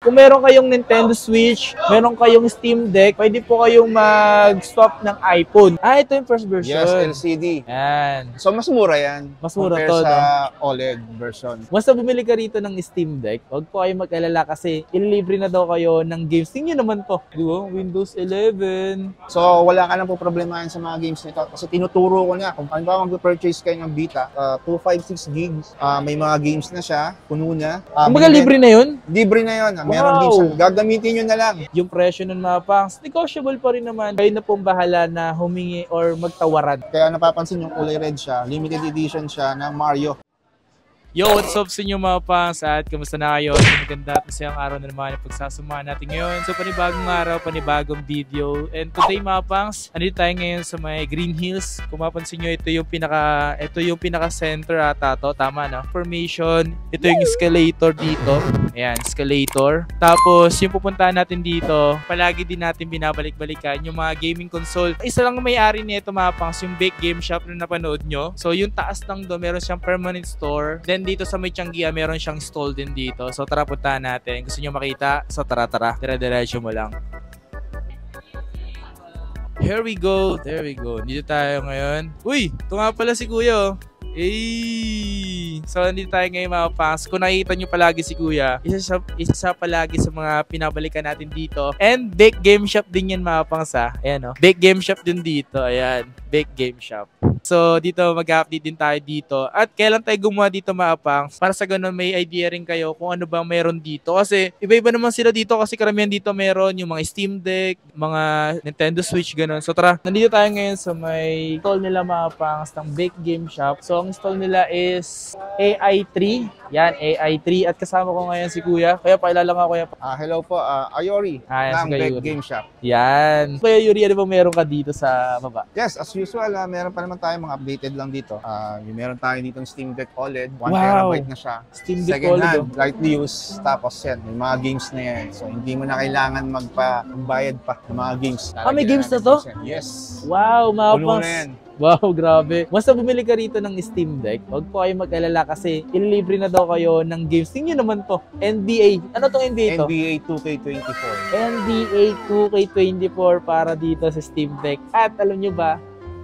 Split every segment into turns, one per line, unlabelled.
kung meron kayong Nintendo Switch, meron kayong Steam Deck, pwede po kayong mag-swap ng iPhone. Ito yung first version.
Yes, LCD.
Yan.
So, mas mura yan.
Mas mura
compare
to,
sa
no?
OLED version.
Basta bumili ka rito ng Steam Deck, huwag po kayo mag-alala kasi ililibre na daw kayo ng games. Tingnan naman to. Di ba? Windows 11.
So, wala ka nang po problemahin sa mga games nito. Kasi tinuturo ko na. Kung paano ba mag-purchase kayo ng Vita, 256 gigs, may mga games na siya, puno na.
Kumbaga libre na yun?
Libre na yun. Meron
Wow.
games na gagamitin nyo na lang.
Yung presyo ng mga pangs, negotiable pa rin naman. Kayo na pong bahala na humingi or magtawaran.
Kaya napapansin yung kulay red siya, limited edition siya ng Mario.
Yo, what's up sa inyo mga pangs at kamusta na kayo? Maganda at masayang araw na naman ang pagsasamahan natin ngayon. So panibagong araw, panibagong video. And today mga pangs, andito tayo ngayon sa may Green Hills. Kung mapansin nyo, ito yung pinaka center ata to. Tama na. Formation. Ito yung escalator dito. Ayan, escalator. Tapos yung pupuntahan natin dito, palagi din natin binabalik-balikan yung mga gaming console. Isa lang may-ari nito mga pangs, yung Bake Game Shop na napanood nyo. So yung taas lang doon, meron siyang permanent store. Then dito sa may Tianggian, meron siyang stall din dito. So tara, puntahan natin. Gusto nyo makita? So tara. Dire-diretso mo lang. Here we go. There we go. Dito tayo ngayon. Uy! Ito nga pala si Kuya. So nandito tayo ngayon mga pangs. Kung nakikita nyo palagi si Kuya, isa siya palagi sa mga pinabalikan natin dito. And Bake Game Shop din yan mga pangs ha. Ayan o. Bake Game Shop din dito. Ayan. Bake Game Shop. So dito mag-update din tayo dito. At kailan tayo gumawa dito mga pangs? Para sa ganun may idea rin kayo kung ano bang meron dito. Kasi iba-iba naman sila dito kasi karamihan dito meron yung mga Steam Deck, mga Nintendo Switch, ganun. So tara, nandito tayo ngayon sa may stall nila mga pangs ng Bake Game Shop. So ang stall nila is AI3. Yan, AI3. At kasama ko ngayon si Kuya. Kaya pakilala nga Kuya.
Hello po, Ayori ng Bake Game Shop.
Yan. Kuya Yuri, ano bang meron ka dito sa baba?
Yes, as usual, meron pa naman tayo mga updated lang dito. Meron tayo dito ng Steam Deck OLED, 1 terabyte na siya.
Steam Deck
second
OLED,
hand, lightly used, tapos yan, may mga games na yan. So hindi mo na kailangan magbayad pa ng mga games.
May games na to?
Yes.
Wow, mga
Puno na yan.
Wow, grabe. Basta bumili ka rito ng Steam Deck, huwag po kayo mag-alala kasi ililibre na daw kayo ng games. Tingnan naman to. NBA. Ano tong NBA to?
NBA 2K24.
NBA 2K24 para dito sa Steam Deck. At alam nyo ba,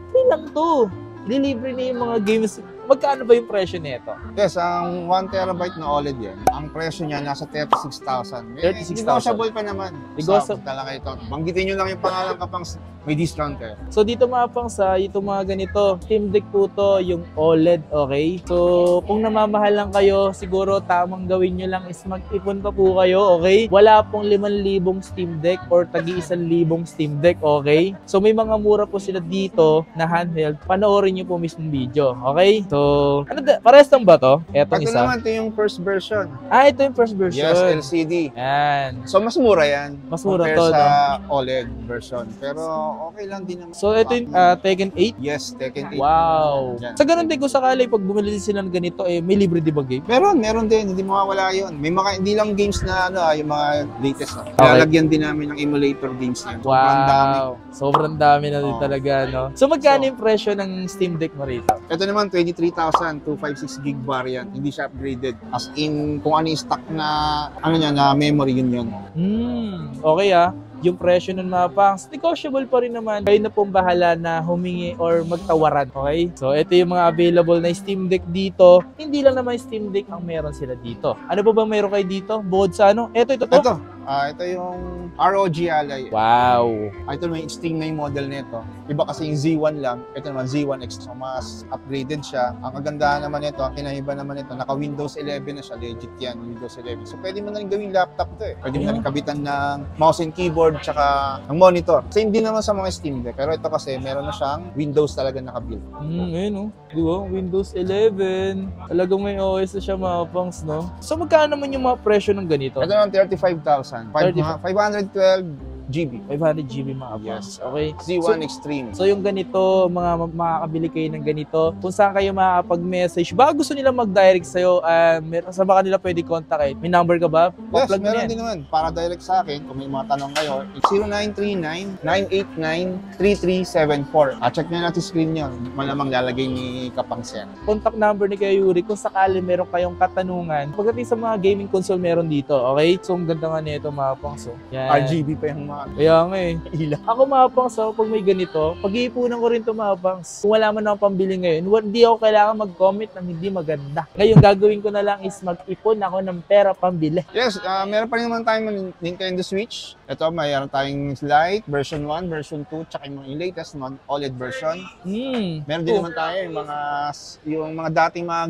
hindi lang to. Ililibre na yung mga games. Magkano ba yung presyo nito?
Yes, ang 1 terabyte na OLED yan. Ang presyo niya nasa 36,000.
36,000.
Negotiable pa naman.
Negotiable.
Talaga ito. Banggitin nyo lang yung pangalan kapang may discount kayo.
So dito mga pangs, itong mga ganito, Steam Deck po to, yung OLED, okay? So kung namamahal lang kayo, siguro tamang gawin nyo lang is mag-ipon pa po kayo, okay? Wala pong 5,000 Steam Deck or tagi 1,000 Steam Deck, okay? So may mga mura po sila dito na handheld. Panoorin nyo po mismong video, okay? So, parehas lang ba to? Etong
Ito
isa.
naman, ito yung first version.
Ito yung first version.
Yes, LCD.
Yan.
So, mas mura yan.
Mas mura
compare
to,
sa
no?
OLED version. Pero, okay lang din naman.
So, ito yung Tekken 8?
Yes, Tekken 8.
Wow.
Yan.
Sa ganun din kung sakali, pag bumili sila ng ganito, may libre di ba game?
Meron din. Hindi mawawala yun. May mga, hindi lang games na, yung mga latest.
Okay.
Lalagyan din namin ng emulator games na.
Wow. Sobrang dami na din talaga, no? So, magkano
So,
yung presyo ng Steam Deck mo rito?
Ito naman, 23,256 gig variant. Hindi siya upgraded. As in, kung ano yung stock na, na memory, yun.
Okay yung presyo ng mga pangs, negotiable pa rin naman. Kayo na pong bahala na humingi or magtawaran, okay? So, ito yung mga available na Steam Deck dito. Hindi lang naman Steam Deck ang meron sila dito. Ano ba bang meron kayo dito? Bukod sa ano? Ito.
Ito yung ROG Ally.
Wow.
Ito naman yung Extreme na yung model nito. Iba kasi yung Z1 lang. Ito naman Z1X. So, mas upgraded siya. Ang kagandahan naman ito, ang kinaiba naman ito, naka Windows 11 na siya. Legit yan, Windows 11. So, pwede mo na rin gawing laptop to eh. Pwede mo na rin kabitan ng mouse and keyboard tsaka ng monitor. Same din naman sa mga Steam Deck. Pero ito kasi, meron na siyang Windows talaga nakabuild.
Ayun Di ba? Windows 11. Talagang may OS na siya mga pangs, no? So, magkano naman yung mga presyo ng ganito?
Ito naman 35,000. 512 GB.
500 GB mga pangs. Okay.
Z1 Extreme.
So yung ganito, makakabili kayo ng ganito. Kung saan kayo makakapag-message, baka gusto nila mag-direct sa'yo, sa baka nila pwede contact. May number ka ba?
Yes,
Pa-plug mo
meron
yan.
din naman. Para direct sa akin, kung may mga tanong kayo, 0939-989-3374. Check nyo natin screen nyo. Malamang lalagay ni Kapangsen.
Contact number ni Kuya Yuri kung sakali meron kayong katanungan. Pagdating sa mga gaming console meron dito, okay? So ang ganda nga nito mga pangs. Yan.
RGB pa yung mga
Kaya nga eh.
ilaw.
Ako mga pangs, pag may ganito, pag-iipunan ko rin ito mga pangs. Kung wala man akong pambili ngayon, hindi ako kailangan mag-comment ng hindi maganda. Ngayon gagawin ko na lang is mag-ipon ako ng pera pambili.
Yes, meron pa rin naman tayong Nintendo Switch. Ito, mayroon tayong Lite, version 1, version 2, tsaka yung latest OLED version. Meron din naman tayo yung mga dating mga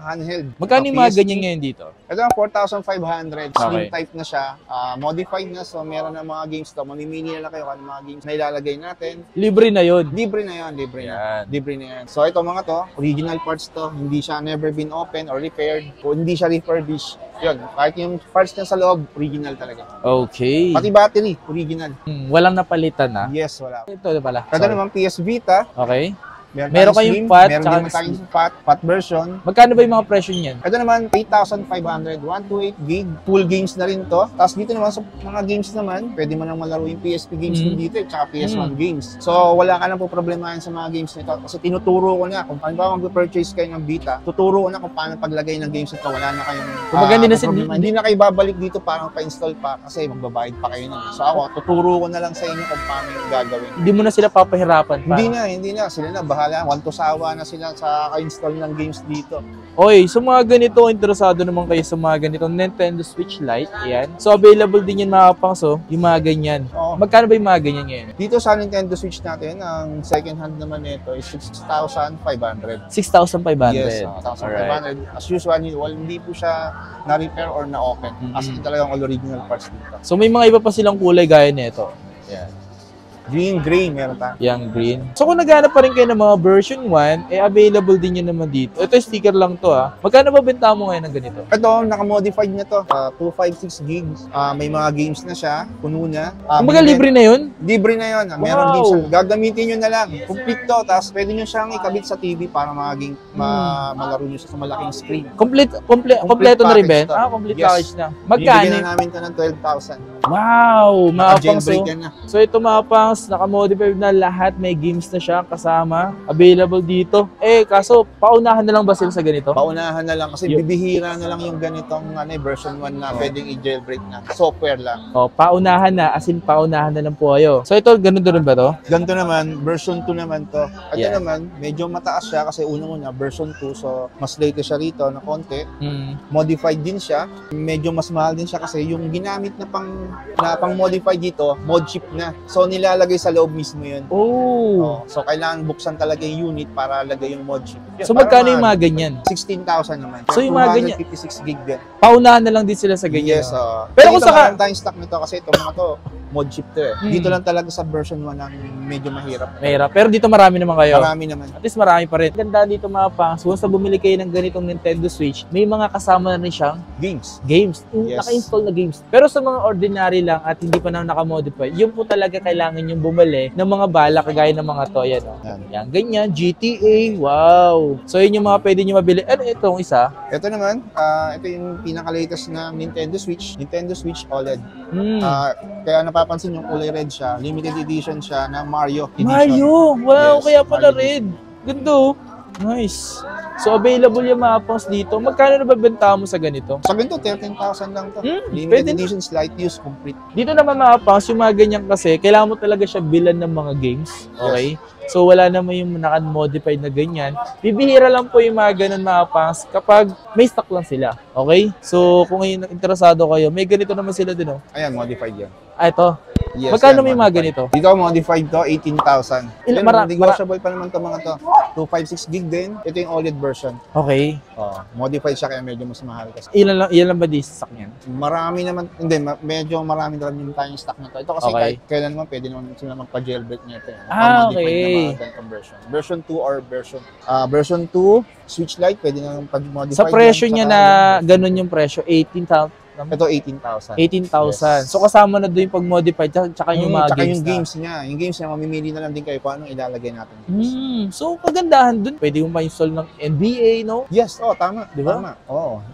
handheld.
Magkano yung mga ganyan ngayon dito?
Ito ang 4,500. Slim
Okay.
type na siya. Modified na. So, meron na mga games to. Mamimili na lang kayo kung mga games na ilalagay natin.
Libre na yun.
Libre na yan. Libre na.
Yan.
Libre na yan. So, ito mga to, original parts to. Hindi siya never been opened or repaired. O hindi siya refurbished. Yun. Kahit yung parts niya sa loob, original talaga.
Okay.
Pati battery, original.
Walang napalitan na.
Yes, wala.
Ito pala.
Ito naman PS Vita.
Okay.
tayong
Meron kayong
slim,
fat,
meron
tsaka
din tayong fat version.
Magkano ba yung mga presyo niyan?
Ito naman, 8,500, 128 gig, full games na rin to. Tapos dito naman sa mga games naman, pwede mo nang malaro yung PSP games din dito, tsaka PS1 games. So, wala ka nang po problemahin sa mga games nito. Kasi tinuturo ko na, kung paano ba mag-purchase kayo ng Vita, tuturo ko na kung paano paglagay ng games nito. Wala na kayong
Kumbaga,
hindi na kayo babalik dito para pa-install pa kasi magbabayad pa kayo nun. So ako, tuturo ko na lang sa inyo kung paano yung gagawin.
Hindi mo na sila papahirapan pa.
Hindi na. Sila na, bahala. Wanto sawa na sila sa ka-install ng games dito.
Oy, sa mga ganito, interesado naman kayo sa mga ganitong Nintendo Switch Lite. Ayan. So, available din yan mga pangso, yung mga ganyan.
Oo.
Magkano ba yung mga ganyan ngayon?
Dito sa Nintendo Switch natin, ang second hand naman nito is 6,500.
6,500.
Yes, 6,500. As usual, hindi po siya na-repair or na-open. As in talagang all original parts dito.
So, may mga iba pa silang kulay gaya nito. Ayan.
Green, gray, meron pa.
Yang green. So kung naghanap pa rin kayo ng mga version 1, available din yun naman dito. Ito sticker lang to Magkano ba benta mo ngayon ng ganito?
Ito, naka-modified na to. 256 gigs. May mga games na siya. Puno na.
Kumbaga libre na yun?
Libre na yun. Meron
Wow.
games na. Gagamitin nyo na lang. Complete to. Tapos pwede nyo siyang ikabit sa TV para malaro nyo siya sa malaking screen.
Kompleto na rin, Ben?
package to.
Complete
Yes.
package na.
Bibigyan
Magkano?
na namin to ng 12,000.
Wow! Mga pang
Naka-jailbreak yan na.
So ito mga pangs, naka-modify na lahat, may games na siya kasama, available dito. Kaso paunahan na lang ba sila sa ganito?
Paunahan na lang kasi bibihira na lang yung ganitong version 1 na pwedeng i-jailbreak na. Software lang.
Paunahan na, as in paunahan na lang po kayo. So ito, ganun rin ba to?
Ganito naman, version 2 naman to. At
Yeah.
naman, medyo mataas siya kasi unang-una, version 2. So, mas latest siya rito na konti.
Hmm.
Modified din siya. Medyo mas mahal din siya kasi yung ginamit na pang modify dito, mod chip na. So, nilalagay sa loob mismo yun.
Oh!
So, kailangan buksan talaga yung unit para lagay yung mod chip.
So
Para
magkano yung
mahal.
mga ganyan?
16,000 naman.
So, yung mga ganyan-
256 gig din.
Paunahan na lang din sila sa ganyan.
Yes.
Pero kung
dito
saka-
meron tayong stock nito kasi ito mga to, mod chip to Dito lang talaga sa version 1 ang medyo mahirap.
Mahirap. Pero dito marami naman kayo.
Marami naman.
At least marami pa rin. Ganda dito mga pangs. Once na bumili kayo ng ganitong Nintendo Switch, may mga kasama na rin siyang
Games.
games.
Yes.
Naka-install na games. Pero sa mga ordinary lang at hindi pa na naka-modify, yun po talaga kailangan yung bumili ng mga bala kagaya ng mga to. Yan,
Yan.
Yan, ganyan. GTA. Wow. So yun yung mga pwede nyo mabili. Ano itong isa?
Ito naman, ito yung pinaka-latest na Nintendo Switch OLED. Kaya napapansin yung kulay red siya, limited edition siya na Mario edition.
Mario! Wow,
Yes,
kaya pala
Mario
red. Ganda oh. Nice. So available yung mga pangs dito. Magkano na babenta mo sa ganito?
Sa ganito, 13,000 lang to. Limited
pwede na.
edition, slight use, complete.
Dito naman mga pangs, yung mga ganyan kasi, kailangan mo talaga siya bilan ng mga games. Okay? So wala naman yung naka-modified na ganyan. Bibihira lang po yung mga ganun mga pangs kapag may stock lang sila. Okay? So kung interesado kayo, may ganito naman sila din oh.
Ayan, modified yan.
Ito.
Yes,
Magkano
yan,
may mga
modified.
ganito?
Dito, modified to, 18,000.
Ilan-
Yan, negotiable pa naman to mga to. 256 gig din. Ito yung OLED version.
Okay.
Modified siya kaya medyo mas mahal kasi.
Ilan lang ba di stock niyan?
Marami naman, medyo marami na rin tayong stock na to. Ito kasi
Okay.
kahit kailan naman pwede naman sila magpa-jailbreak nito.
Okay.
Na mga ganitong version. Version 2 or version 2, Switch Lite, pwede na pag-modify.
Sa presyo niya na ganun yung presyo,
Ito 18,000.
18,000. So kasama na doon yung pag-modify tsaka yung mga
tsaka
games
yung games niya. Yung games niya, mamimili na lang din kayo kung anong ilalagay natin.
So kagandahan doon, pwede mo ma-install ng NBA, no?
Yes, tama.
Di ba?
Tama.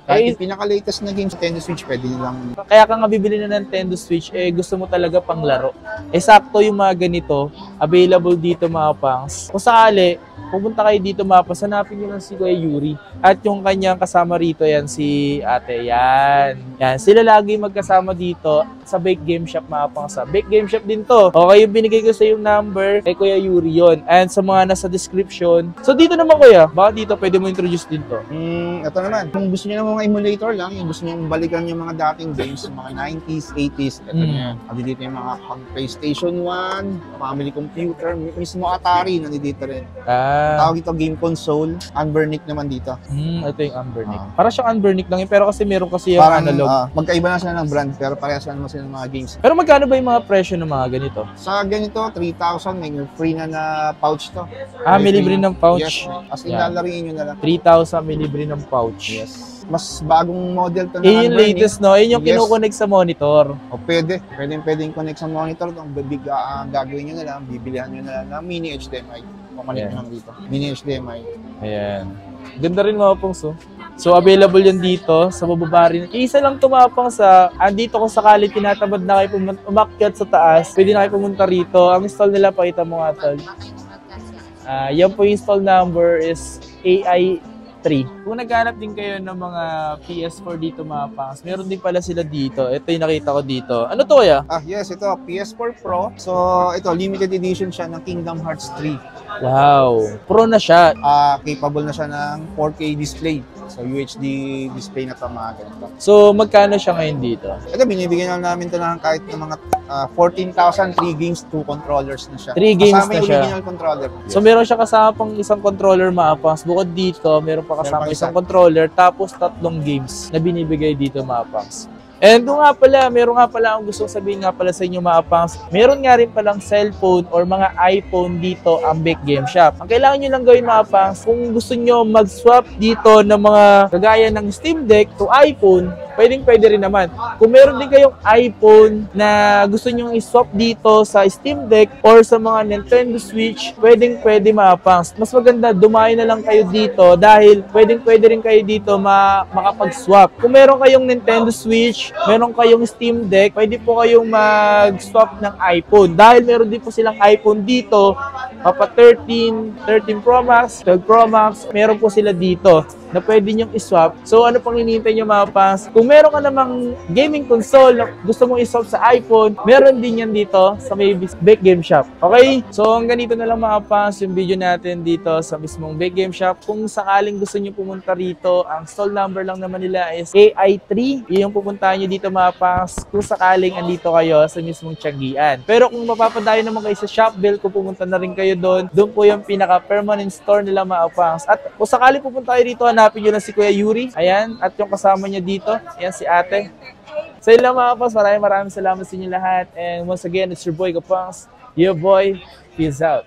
Kahit yung pinaka-latest na games sa Nintendo Switch, pwede nilang...
Kaya ka nga bibili na ng Nintendo Switch, gusto mo talaga pang laro. Sakto yung mga ganito, available dito mga pangs. Kung sakali, pupunta kayo dito mga pangs, hanapin nyo lang si Kuya Yuri. At yung kanyang kasama rito, yan si ate, yan. Sila lagi magkasama dito sa Bake Game Shop mga pangs. Sa Bake Game Shop din to. Okay, yung binigay ko sa yung number, kay Kuya Yuri yon. And sa mga nasa description. So dito naman kuya, baka dito pwede mo introduce din to.
Ito naman, kung gusto niyo ng mga emulator lang, yung gusto niyo balikan yung mga dating games, yung mga 90s, 80s, ito na. Dito yung mga PlayStation 1, family computer, mismo Atari, nandito rin. Tawag ito game console, Anbernic naman dito.
Ito yung Anbernic. Para siyang Anbernic lang yun, pero kasi meron kasi yung
parang,
analog.
Magkaiba na sila ng brand, pero parehas naman sila ng mga games.
Pero magkano ba yung mga presyo ng mga ganito?
Sa ganito, 3,000, may free na pouch to.
May libre ng pouch?
Yes. As in, lalariin nyo na lang.
3,000 may libre ng pouch.
Yes. Mas bagong model to na
yung latest, no? Yun yung kinukonect sa monitor.
Pwede connect sa monitor. Gagawin nyo na lang, bibilihan nyo na lang ng mini HDMI. Pamalit nyo lang dito. Mini HDMI.
Ayan. Ganda rin mga pangs, oh. So, available yan dito sa bababa rin. Isa lang tumapang sa, andito kung sakali tinatamad na kayo umakyat sa taas, pwede na kayo pumunta rito. Ang install nila, pakita mo nga, tol. Yan po yung install number is AI3. Kung naghanap din kayo ng mga PS4 dito mga pangs, meron din pala sila dito. Ito yung nakita ko dito. Ano to kaya?
Yes, ito PS4 Pro. So, ito limited edition siya ng Kingdom Hearts 3.
Wow. Pro na siya.
Capable na siya ng 4K display. So, UHD display na ito mga ganito.
So, magkano siya ngayon dito?
Ito, binibigyan na namin ito ng kahit ng mga 14,000, 3 games, 2 controllers na siya.
3 games
kasama
na
yung
siya.
original controller. Yes.
So, meron siya kasama pang isang controller mga pangs. Bukod dito, meron pa kasama isang controller, tapos 3 games na binibigay dito mga pangs. And nga pala, meron nga pala akong gustong sabihin nga pala sa inyo mga pangs, meron nga rin palang cellphone or mga iPhone dito ang Bake Game Shop. Ang kailangan nyo lang gawin mga pangs, kung gusto nyo mag-swap dito ng mga kagaya ng Steam Deck to iPhone, pwede rin naman. Kung meron din kayong iPhone na gusto nyo i-swap dito sa Steam Deck or sa mga Nintendo Switch, pwede mga pangs. Mas maganda, dumayo na lang kayo dito dahil pwede rin kayo dito makapag-swap. Kung meron kayong Nintendo Switch, meron kayong Steam Deck, pwede po kayong mag-swap ng iPhone. Dahil meron din po silang iPhone dito, mapa 13 Pro Max, 12 Pro Max, meron po sila dito na pwede nyong iswap. So, ano pang hinihintay nyo mga pangs? Kung meron ka namang gaming console na gusto mong iswap sa iPhone, meron din yan dito sa may Bake Game Shop. Okay? So, hanggang ganito na lang mga pangs yung video natin dito sa mismong Bake Game Shop. Kung sakaling gusto nyo pumunta rito, ang stall number lang naman nila is AI3. Yung pupuntahan nyo dito mga pangs kung sakaling andito kayo sa mismong Tianggian. Pero kung mapapadayo naman kayo sa Shopbell, kung pumunta na rin kayo doon po yung pinaka-permanent store nila mga pangs. At kung sakali pupunta kayo dito, hanapin nyo lang si Kuya Yuri. Ayan. At yung kasama niya dito, ayan si ate. So yun lang mga pangs. Maraming salamat sa inyo lahat. And once again, it's your boy Kapangs. Your boy. Peace out.